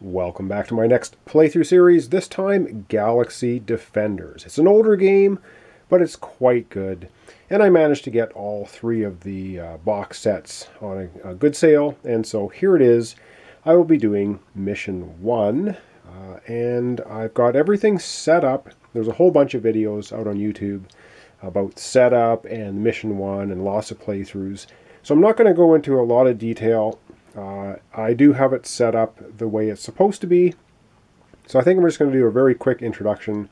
Welcome back to my next playthrough series, this time Galaxy Defenders. It's an older game, but it's quite good. And I managed to get all three of the box sets on a good sale, and so here it is. I will be doing Mission 1, and I've got everything set up. There's a whole bunch of videos out on YouTube about setup and Mission 1 and lots of playthroughs. So I'm not going to go into a lot of detail. I do have it set up the way it's supposed to be. So I think we're just going to do a very quick introduction,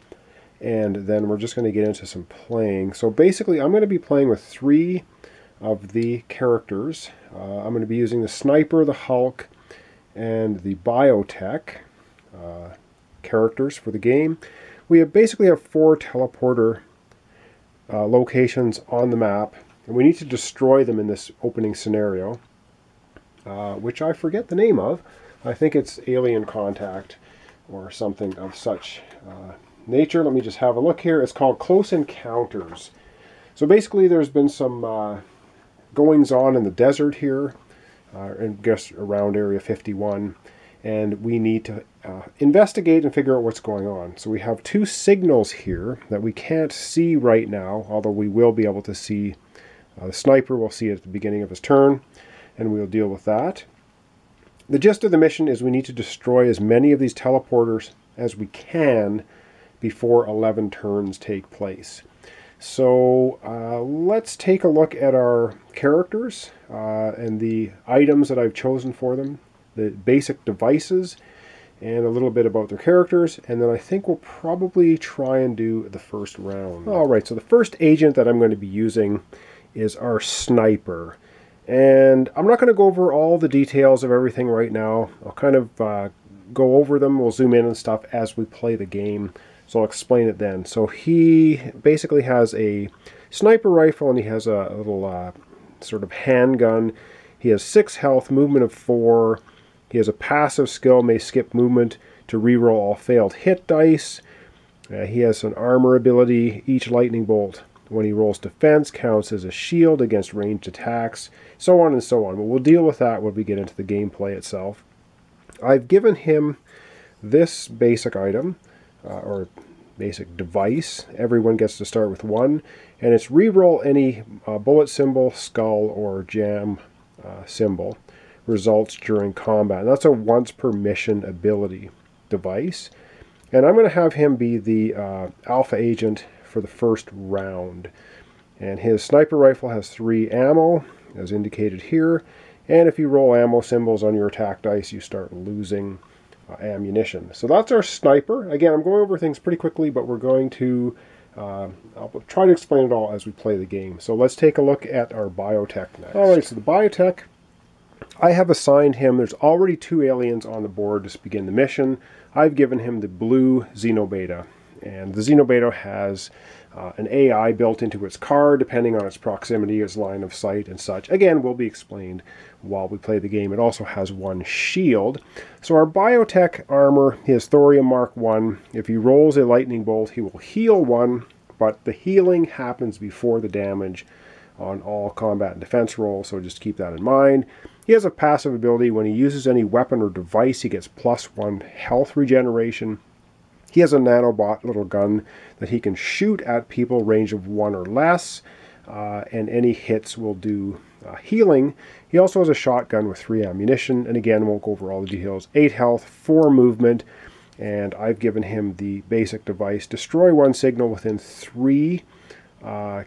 and then we're just going to get into some playing. So basically I'm going to be playing with three of the characters. I'm going to be using the Sniper, the Hulk, and the Biotech characters for the game. We basically have four teleporter locations on the map, and we need to destroy them in this opening scenario. Which I forget the name of. I think it's Alien Contact or something of such nature. Let me just have a look here. It's called Close Encounters. So basically there's been some goings on in the desert here, I guess around Area 51, and we need to investigate and figure out what's going on. So we have two signals here that we can't see right now, although we will be able to see. The Sniper will see it at the beginning of his turn, and we'll deal with that. The gist of the mission is we need to destroy as many of these teleporters as we can before 11 turns take place. So let's take a look at our characters and the items that I've chosen for them, the basic devices, and a little bit about their characters, and then I think we'll probably try and do the first round. Alright, so the first agent that I'm going to be using is our Sniper. And I'm not going to go over all the details of everything right now. I'll kind of go over them. We'll zoom in and stuff as we play the game. So I'll explain it then. So he basically has a sniper rifle, and he has a little sort of handgun. He has 6 health, movement of 4. He has a passive skill, may skip movement to reroll all failed hit dice. He has an armor ability. Each lightning bolt, when he rolls defense, counts as a shield against ranged attacks, so on and so on. But we'll deal with that when we get into the gameplay itself. I've given him this basic item, or basic device. Everyone gets to start with one, and it's reroll any bullet symbol, skull, or jam symbol results during combat. And that's a once per mission ability device. And I'm going to have him be the alpha agent for the first round. And his sniper rifle has 3 ammo, as indicated here. And if you roll ammo symbols on your attack dice, you start losing ammunition. So that's our Sniper. Again, I'm going over things pretty quickly, but we're going to I'll try to explain it all as we play the game. So let's take a look at our Biotech next. Alright, so the Biotech, I have assigned him, there's already 2 aliens on the board to begin the mission. I've given him the blue Xenobeta. And the Xenobeta has an AI built into its car, depending on its proximity, its line of sight, and such. Again, will be explained while we play the game. It also has 1 shield. So our Biotech armor, he has Thorium Mark 1. If he rolls a lightning bolt, he will heal 1, but the healing happens before the damage on all combat and defense rolls, so just keep that in mind. He has a passive ability. When he uses any weapon or device, he gets +1 health regeneration. He has a nanobot little gun that he can shoot at people range of 1 or less, and any hits will do healing. He also has a shotgun with 3 ammunition, and again, won't go over all the details. 8 health, 4 movement, and I've given him the basic device. Destroy 1 signal within 3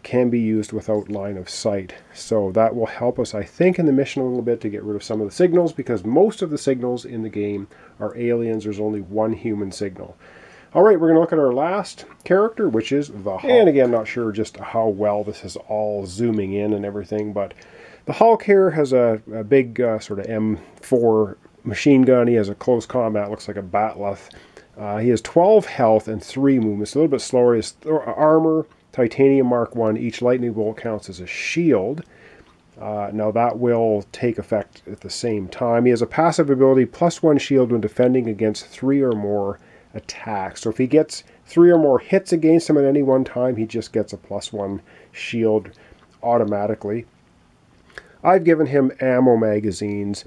can be used without line of sight. So that will help us, I think, in the mission a little bit to get rid of some of the signals, because most of the signals in the game are aliens. There's only 1 human signal. Alright, we're going to look at our last character, which is the Hulk. And again, not sure just how well this is all zooming in and everything, but the Hulk here has a big sort of M4 machine gun. He has a close combat, looks like a batleth. He has 12 health and 3 movements, a little bit slower. His armor, Titanium Mark 1, each lightning bolt counts as a shield. Now that will take effect at the same time. He has a passive ability, +1 shield when defending against 3 or more attacks. So if he gets 3 or more hits against him at any one time, he just gets a +1 shield automatically. I've given him ammo magazines.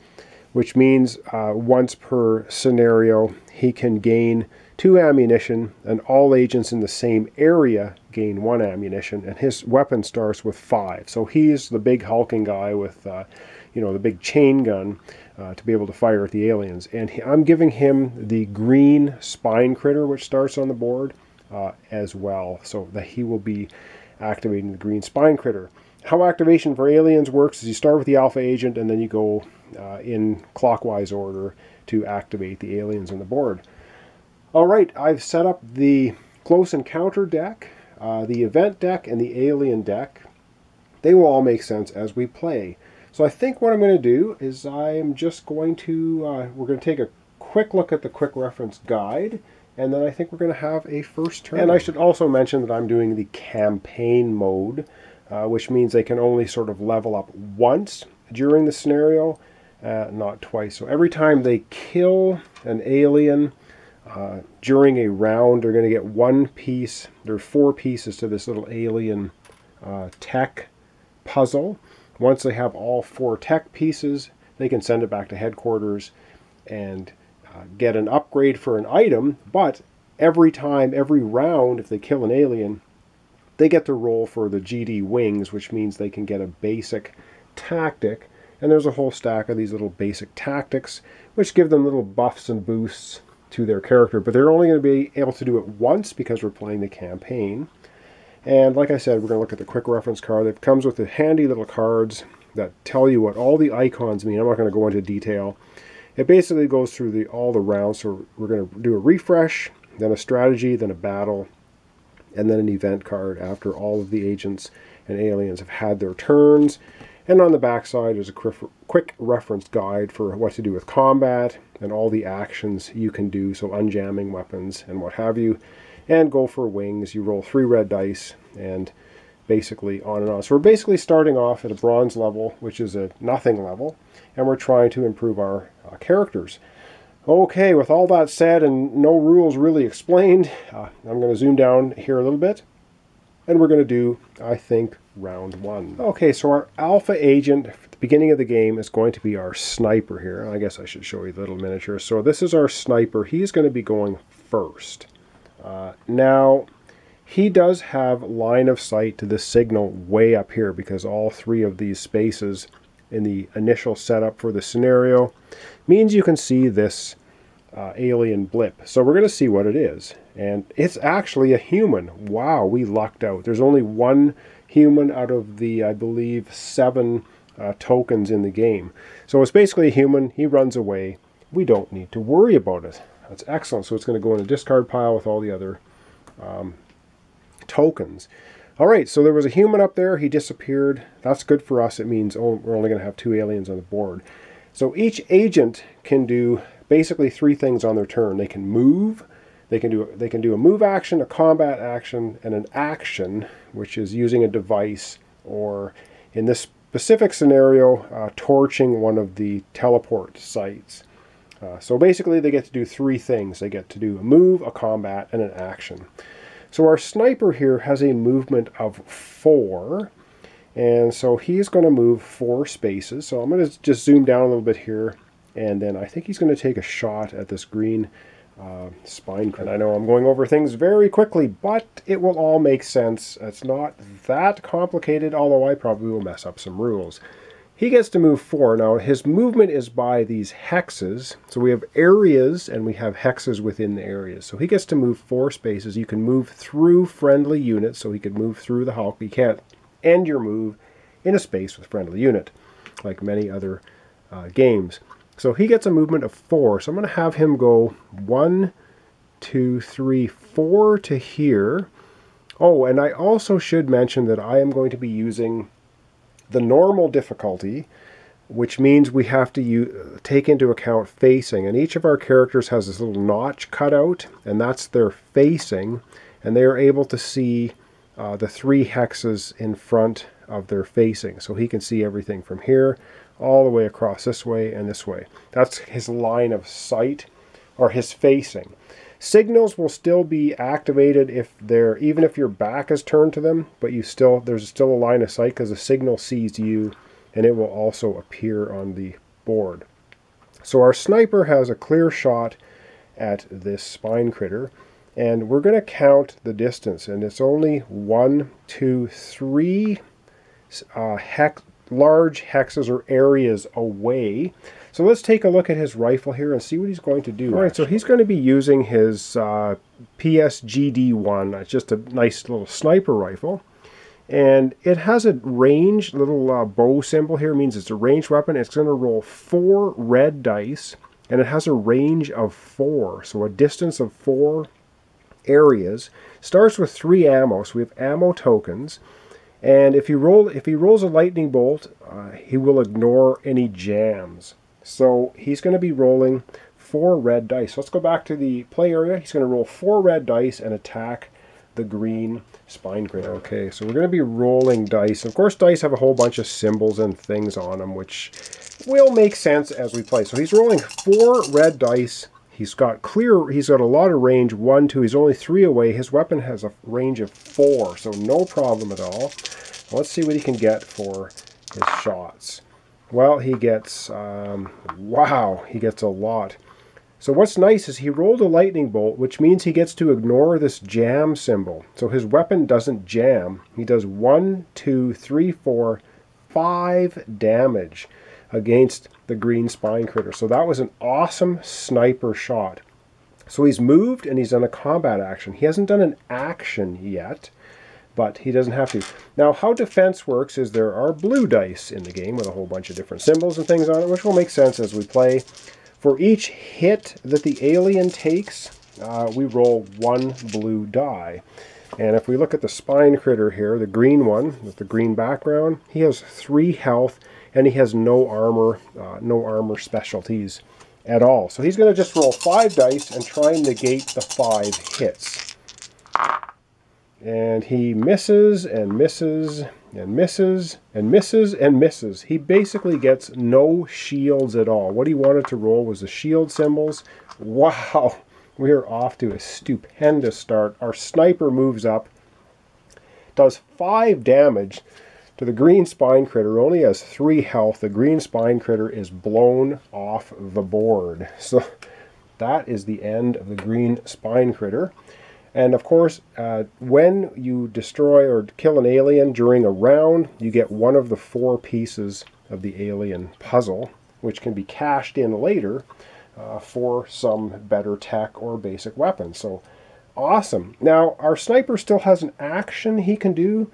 which means once per scenario he can gain 2 ammunition, and all agents in the same area gain 1 ammunition, and his weapon starts with 5. So he's the big hulking guy with the big chain gun to be able to fire at the aliens. And I'm giving him the green spine critter, which starts on the board as well, so that he will be activating the green spine critter. How activation for aliens works is you start with the alpha agent, and then you go in clockwise order to activate the aliens on the board. Alright, I've set up the close encounter deck, the event deck, and the alien deck. They will all make sense as we play. So I think what I'm going to do is I'm just going to, we're going to take a quick look at the quick reference guide, and then I think we're going to have a first turn. And I should also mention that I'm doing the campaign mode, which means they can only sort of level up once during the scenario, not twice. So every time they kill an alien during a round, they're going to get 1 piece. There are 4 pieces to this little alien tech puzzle. Once they have all 4 tech pieces, they can send it back to headquarters and get an upgrade for an item. But every time, every round, if they kill an alien, they get to roll for the GD wings, which means they can get a basic tactic. And there's a whole stack of these little basic tactics, which give them little buffs and boosts to their character. But they're only going to be able to do it once because we're playing the campaign. And like I said, we're going to look at the quick reference card. It comes with the handy little cards that tell you what all the icons mean. I'm not going to go into detail. It basically goes through all the rounds. So we're going to do a refresh, then a strategy, then a battle, and then an event card after all of the agents and aliens have had their turns. And on the back side is a quick reference guide for what to do with combat and all the actions you can do, so unjamming weapons and what have you. And go for wings. You roll 3 red dice and basically on and on. So we're basically starting off at a bronze level, which is a nothing level, and we're trying to improve our characters. Okay, with all that said and no rules really explained, I'm going to zoom down here a little bit, and we're going to do, I think, round 1. Okay, so our alpha agent at the beginning of the game is going to be our sniper here. I guess I should show you the little miniature. So this is our sniper. He's going to be going first. Now, he does have line of sight to the signal way up here because all 3 of these spaces in the initial setup for the scenario means you can see this alien blip. So we're going to see what it is. And it's actually a human. Wow, we lucked out. There's only 1 human out of the, I believe, 7 tokens in the game. So it's basically a human. He runs away. We don't need to worry about it. That's excellent. So it's going to go in a discard pile with all the other tokens. All right, so there was a human up there. He disappeared. That's good for us. It means we're only going to have 2 aliens on the board. So each agent can do basically 3 things on their turn. They can move. They can do a move action, a combat action, and an action, which is using a device, or in this specific scenario, torching one of the teleport sites. So basically they get to do 3 things. They get to do a move, a combat, and an action. So our sniper here has a movement of 4. And so he's going to move 4 spaces. So I'm going to just zoom down a little bit here. And then I think he's going to take a shot at this green spine. And I know I'm going over things very quickly, but it will all make sense. It's not that complicated, although I probably will mess up some rules. He gets to move 4. Now, his movement is by these hexes. So we have areas, and we have hexes within the areas. So he gets to move 4 spaces. You can move through friendly units, so he could move through the Hulk. You can't end your move in a space with friendly unit, like many other games. So he gets a movement of 4. So I'm going to have him go 1, 2, 3, 4 to here. Oh, and I also should mention that I am going to be using the normal difficulty, which means we have to take into account facing. And each of our characters has this little notch cut out, and that's their facing. And they are able to see the 3 hexes in front of their facing. So he can see everything from here all the way across this way and this way. That's his line of sight, or his facing. Signals will still be activated even if your back is turned to them, but there's still a line of sight because the signal sees you, and it will also appear on the board. So our sniper has a clear shot at this spine critter, and we're going to count the distance, and it's only 1, 2, 3 large hexes or areas away. So let's take a look at his rifle here and see what he's going to do. All right, so he's going to be using his PSGD-1. It's just a nice little sniper rifle. And it has a range, little bow symbol here, means it's a ranged weapon. It's going to roll 4 red dice, and it has a range of 4. So a distance of 4 areas. Starts with 3 ammo, so we have ammo tokens. And if he rolls a lightning bolt, he will ignore any jams. So he's going to be rolling 4 red dice. So let's go back to the play area. He's going to roll 4 red dice and attack the green spine critter. Okay, so we're going to be rolling dice. Of course, dice have a whole bunch of symbols and things on them, which will make sense as we play. So he's rolling 4 red dice. He's got a lot of range, 1, 2. He's only 3 away. His weapon has a range of 4, so no problem at all. Let's see what he can get for his shots. Well, he gets, wow, he gets a lot. So what's nice is he rolled a lightning bolt, which means he gets to ignore this jam symbol. So his weapon doesn't jam. He does 1, 2, 3, 4, 5 damage against the green spine critter. So that was an awesome sniper shot. So he's moved and he's done a combat action. He hasn't done an action yet, but he doesn't have to. Now, how defense works is there are blue dice in the game with a whole bunch of different symbols and things on it, which will make sense as we play. For each hit that the alien takes, we roll 1 blue die. And if we look at the spine critter here, the green one with the green background, he has 3 health and he has no armor specialties at all. So he's going to just roll 5 dice and try and negate the 5 hits. And he misses and misses and misses and misses and misses. He basically gets no shields at all. What he wanted to roll was the shield symbols. Wow, we are off to a stupendous start. Our sniper moves up, does 5 damage to the green spine critter. Only has 3 health. The green spine critter is blown off the board. So that is the end of the green spine critter. And of course, when you destroy or kill an alien during a round, you get one of the 4 pieces of the alien puzzle, which can be cashed in later for some better tech or basic weapons. So awesome. Now, our sniper still has an action he can do.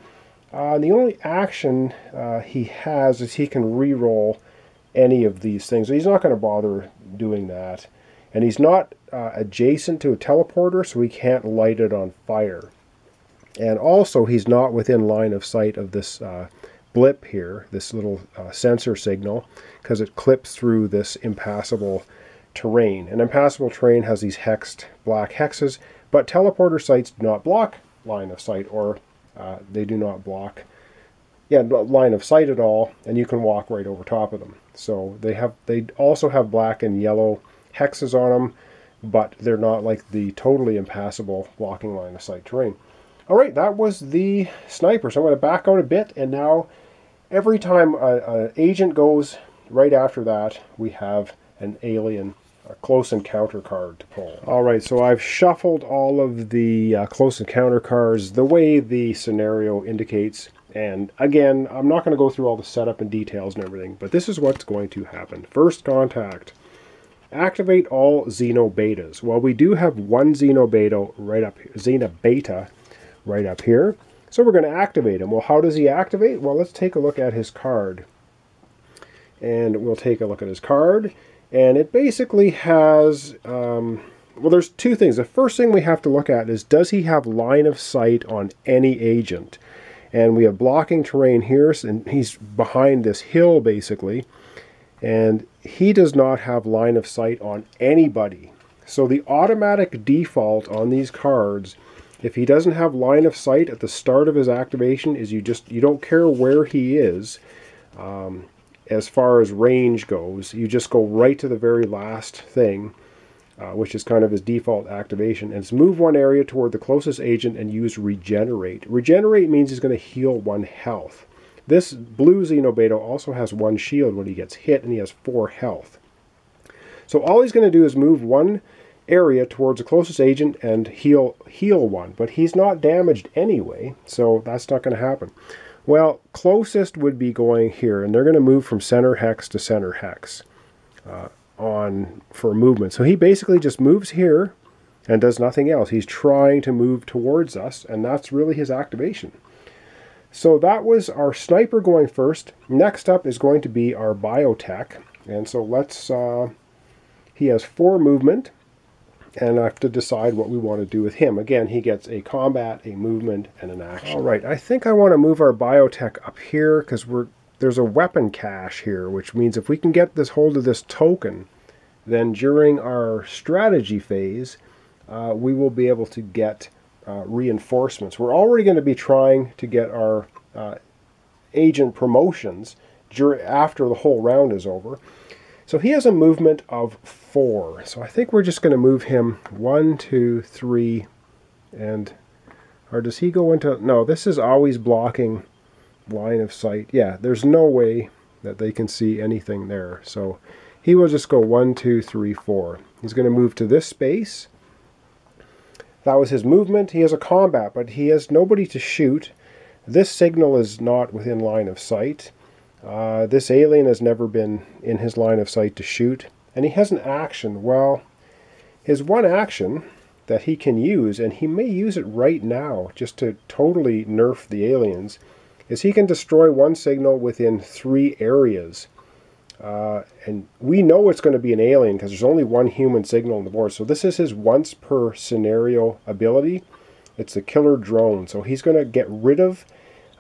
The only action he has is he can re-roll any of these things. So he's not going to bother doing that. And he's not adjacent to a teleporter, so he can't light it on fire. And also, he's not within line of sight of this blip here, this little sensor signal, because it clips through this impassable terrain. And impassable terrain has these hexed black hexes, but teleporter sites do not block line of sight, or they do not block line of sight at all, and you can walk right over top of them. So they also have black and yellow hexes on them, but they're not like the totally impassable blocking line of sight terrain. All right, that was the sniper. So I'm going to back out a bit, and now every time an agent goes right after that, we have an alien close encounter card to pull. All right, so I've shuffled all of the close encounter cards the way the scenario indicates. And again, I'm not going to go through all the setup and details and everything, but this is what's going to happen. First contact. Activate all Xenobetas. Well, we do have one Xenobeta right up here. So we're going to activate him. Well, how does he activate? Well, let's take a look at his card. And we'll take a look at his card. And it basically has, well, there's 2 things. The first thing we have to look at is, does he have line of sight on any agent? And we have blocking terrain here, and he's behind this hill, basically. And he does not have line of sight on anybody. So the automatic default on these cards, if he doesn't have line of sight at the start of his activation, is you don't care where he is as far as range goes. You just go right to the very last thing, which is kind of his default activation. And it's move 1 area toward the closest agent and use regenerate. Regenerate means he's going to heal 1 health. This blue Xenobeta also has 1 shield when he gets hit, and he has 4 health. So all he's going to do is move one area towards the closest agent and heal one, but he's not damaged anyway, so that's not going to happen. Well, closest would be going here, and they're going to move from center hex to center hex for movement. So he basically just moves here and does nothing else. He's trying to move towards us, and that's really his activation. So that was our sniper going first. Next up is going to be our biotech, and so let's, he has 4 movement, and I have to decide what we want to do with him. Again, he gets a combat, a movement, and an action. All right, I think I want to move our biotech up here because there's a weapon cache here, which means if we can get this hold of this token, then during our strategy phase, we will be able to get reinforcements. We're already going to be trying to get our agent promotions after the whole round is over. So he has a movement of 4. So I think we're just going to move him 1, 2, 3, and or does he go into... No, this is always blocking line of sight. Yeah, there's no way that they can see anything there. So he will just go 1, 2, 3, 4. He's going to move to this space. That was his movement. He has a combat, but he has nobody to shoot. This signal is not within line of sight. This alien has never been in his line of sight to shoot. And he has an action. Well, his one action that he can use, and he may use it right now just to totally nerf the aliens, is he can destroy one signal within 3 areas. And we know it's going to be an alien because there's only one human signal on the board. So this is his once per scenario ability. It's the killer drone. So he's going to get rid of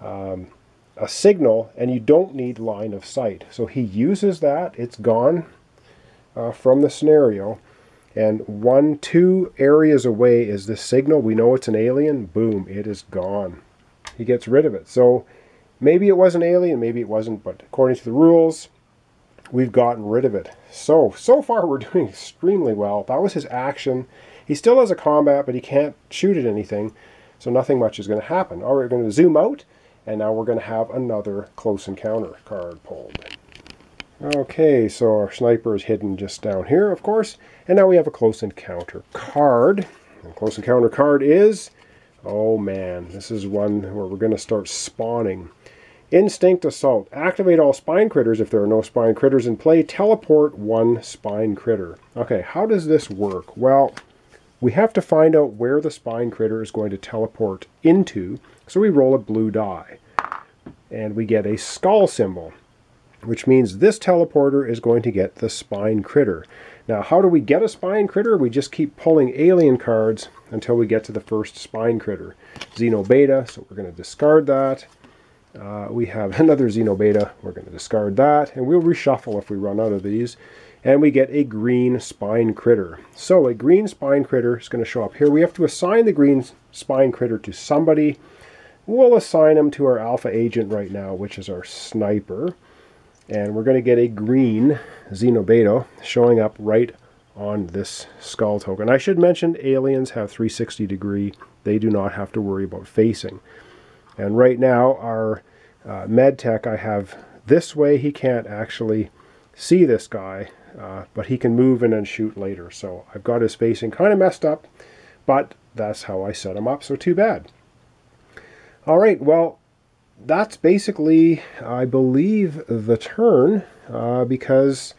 a signal, and you don't need line of sight. So he uses that. It's gone from the scenario. And 1, 2 areas away is this signal. We know it's an alien. Boom, it is gone. He gets rid of it. So maybe it was an alien, maybe it wasn't, but according to the rules, we've gotten rid of it. So far we're doing extremely well. That was his action. He still has a combat, but he can't shoot at anything, so nothing much is going to happen. All right, we're going to zoom out, and now we're going to have another close encounter card pulled. Okay, so our sniper is hidden just down here, of course, and now we have a close encounter card. The close encounter card is, oh man, this is one where we're going to start spawning. Instinct Assault. Activate all spine critters. If there are no spine critters in play, teleport 1 spine critter. Okay, how does this work? Well, we have to find out where the spine critter is going to teleport into, so we roll a blue die. And we get a skull symbol, which means this teleporter is going to get the spine critter. Now, how do we get a spine critter? We just keep pulling alien cards until we get to the first spine critter. Xenobeta, so we're going to discard that. We have another Xenobeta, we're going to discard that, and we'll reshuffle if we run out of these. And we get a green spine critter. So a green spine critter is going to show up here. We have to assign the green spine critter to somebody. We'll assign him to our alpha agent right now, which is our sniper. And we're going to get a green Xenobeta showing up right on this skull token. I should mention aliens have 360 degree. They do not have to worry about facing. And right now our med tech I have this way. He can't actually see this guy, but he can move and then shoot later. So I've got his facing kind of messed up, but that's how I set him up, so too bad. All right, well, that's basically, I believe, the turn, because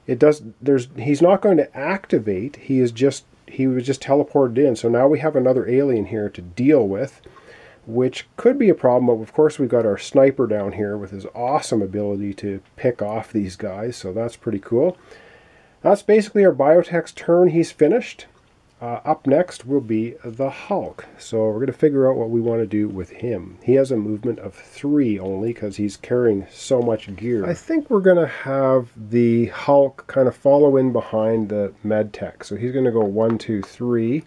he's not going to activate. He was just teleported in. So now we have another alien here to deal with, which could be a problem, but of course we've got our sniper down here with his awesome ability to pick off these guys, so that's pretty cool. That's basically our biotech's turn. He's finished. Up next will be the Hulk, so we're going to figure out what we want to do with him. He has a movement of 3 only because he's carrying so much gear. I think we're going to have the Hulk kind of follow in behind the med tech, so he's going to go 1, 2, 3,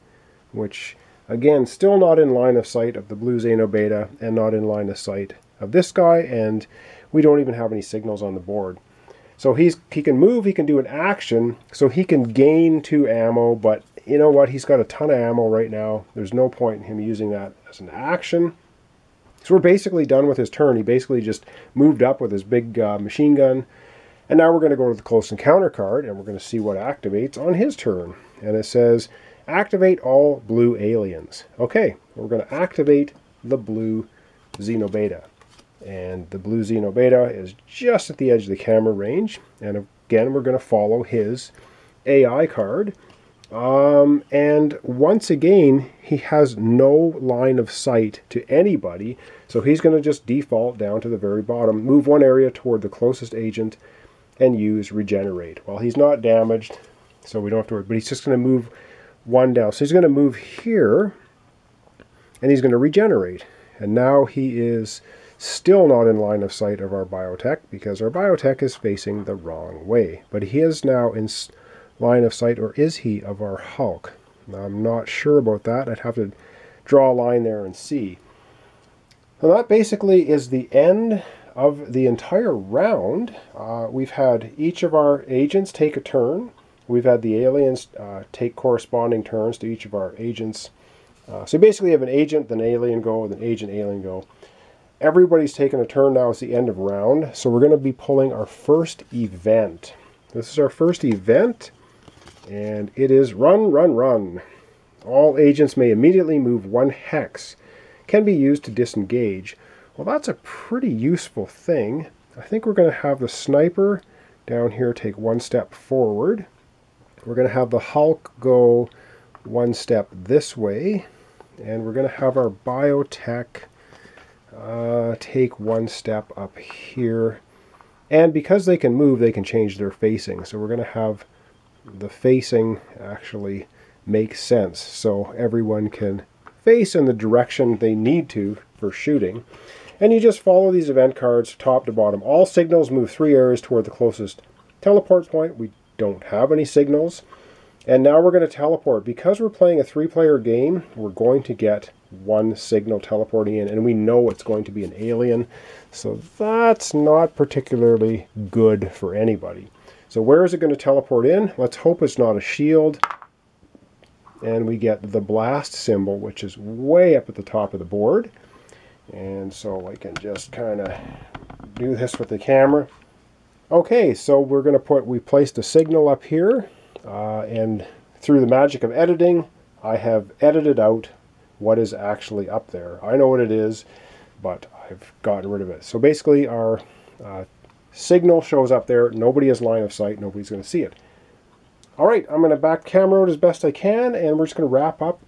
which again, still not in line of sight of the blue Xenobeta and not in line of sight of this guy, and we don't even have any signals on the board. So he can move, he can do an action, so he can gain 2 ammo, but you know what? He's got a ton of ammo right now. There's no point in him using that as an action. So we're basically done with his turn. He basically just moved up with his big machine gun, And now we're going to go to the close encounter card, and we're going to see what activates on his turn. And it says, activate all blue aliens. Okay, we're going to activate the blue Xenobeta. And the blue Xenobeta is just at the edge of the camera range. And again, we're going to follow his AI card. And once again, he has no line of sight to anybody. So he's going to just default down to the very bottom, move one area toward the closest agent, and use regenerate. Well, he's not damaged, so we don't have to worry, but he's just going to move one down. So he's going to move here, and he's going to regenerate. And now he is still not in line of sight of our biotech, because our biotech is facing the wrong way. But he is now in line of sight, or is he, of our Hulk? Now, I'm not sure about that. I'd have to draw a line there and see. Well, that basically is the end of the entire round. We've had each of our agents take a turn. We've had the aliens take corresponding turns to each of our agents. So you basically have an agent, then alien go, then agent, alien go. Everybody's taken a turn now. It's the end of round. So we're going to be pulling our first event. This is our first event, and it is run, run, run. All agents may immediately move 1 hex. Can be used to disengage. Well, that's a pretty useful thing. I think we're going to have the sniper down here take 1 step forward. We're going to have the Hulk go 1 step this way. And we're going to have our biotech take 1 step up here. And because they can move, they can change their facing. So we're going to have the facing actually make sense. So everyone can face in the direction they need to for shooting. And you just follow these event cards top to bottom. All signals move 3 areas toward the closest teleport point. We don't have any signals. And now we're going to teleport. Because we're playing a 3-player game, we're going to get 1 signal teleporting in. And we know it's going to be an alien. So that's not particularly good for anybody. So where is it going to teleport in? Let's hope it's not a shield. And we get the blast symbol, which is way up at the top of the board. And so I can just kind of do this with the camera. Okay, so we're going to we placed a signal up here, and through the magic of editing, I have edited out what is actually up there. I know what it is, but I've gotten rid of it. So basically our signal shows up there. Nobody has line of sight. Nobody's going to see it. All right, I'm going to back camera out as best I can, and we're just going to wrap up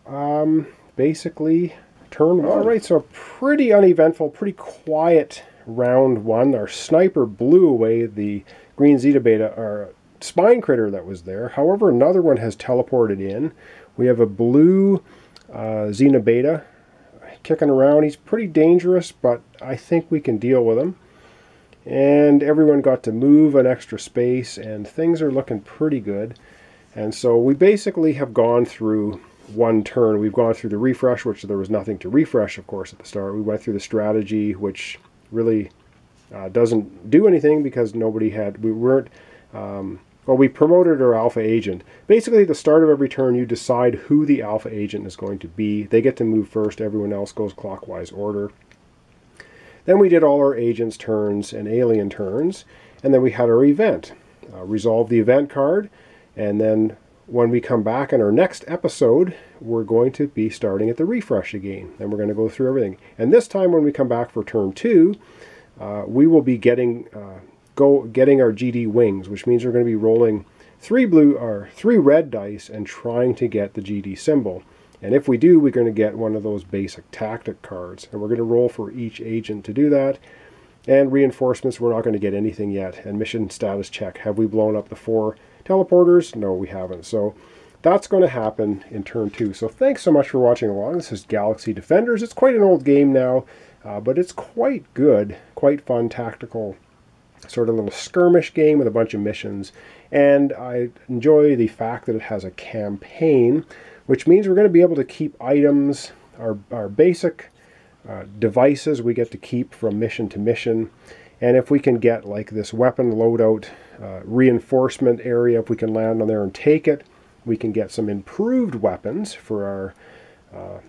basically turn 1. All right, so a pretty uneventful, pretty quiet round 1. Our sniper blew away the green Xenobeta, our spine critter that was there. However, another one has teleported in. We have a blue Xenobeta kicking around. He's pretty dangerous, but I think we can deal with him. And everyone got to move an extra space, and things are looking pretty good. And so we basically have gone through 1 turn. We've gone through the refresh, which there was nothing to refresh, of course, at the start. We went through the strategy, which really doesn't do anything because we promoted our alpha agent. Basically, at the start of every turn, you decide who the alpha agent is going to be. They get to move first. Everyone else goes clockwise order. Then we did all our agents' turns and alien turns, and then we had our event. Resolve the event card, and then when we come back in our next episode, we're going to be starting at the refresh again. And we're going to go through everything. And this time when we come back for turn 2, we will be getting our GD wings, which means we're going to be rolling 3 red dice and trying to get the GD symbol. And if we do, we're going to get one of those basic tactic cards. And we're going to roll for each agent to do that. And reinforcements, we're not going to get anything yet. And mission status check. Have we blown up the 4 teleporters? No, we haven't. So that's going to happen in turn 2. So thanks so much for watching along. This is Galaxy Defenders. It's quite an old game now, but it's quite good, quite fun, tactical, sort of little skirmish game with a bunch of missions. And I enjoy the fact that it has a campaign, which means we're going to be able to keep items, our basic devices we get to keep from mission to mission. And if we can get like this weapon loadout reinforcement area, if we can land on there and take it, we can get some improved weapons for our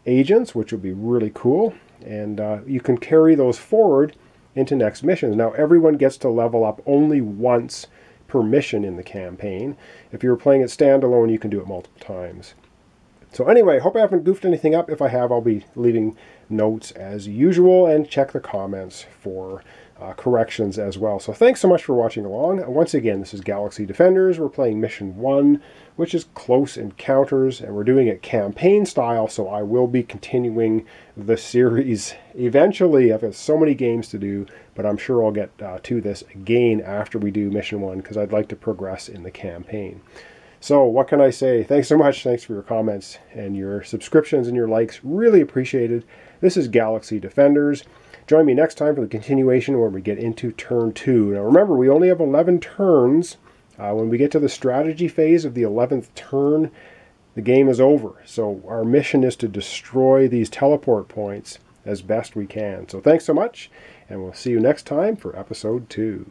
agents, which would be really cool. And you can carry those forward into next missions. Now, everyone gets to level up only once per mission in the campaign. If you're playing it standalone, you can do it multiple times. So anyway, hope I haven't goofed anything up. If I have, I'll be leaving notes as usual, and check the comments for corrections as well. So thanks so much for watching along. Once again, this is Galaxy Defenders. We're playing Mission 1, which is Close Encounters, and we're doing it campaign style, so I will be continuing the series eventually. I've got so many games to do, but I'm sure I'll get to this again after we do Mission 1, because I'd like to progress in the campaign. So what can I say? Thanks so much. Thanks for your comments and your subscriptions and your likes. Really appreciated. This is Galaxy Defenders. Join me next time for the continuation where we get into turn 2. Now remember, we only have 11 turns. When we get to the strategy phase of the 11th turn, the game is over. So our mission is to destroy these teleport points as best we can. So thanks so much, and we'll see you next time for episode 2.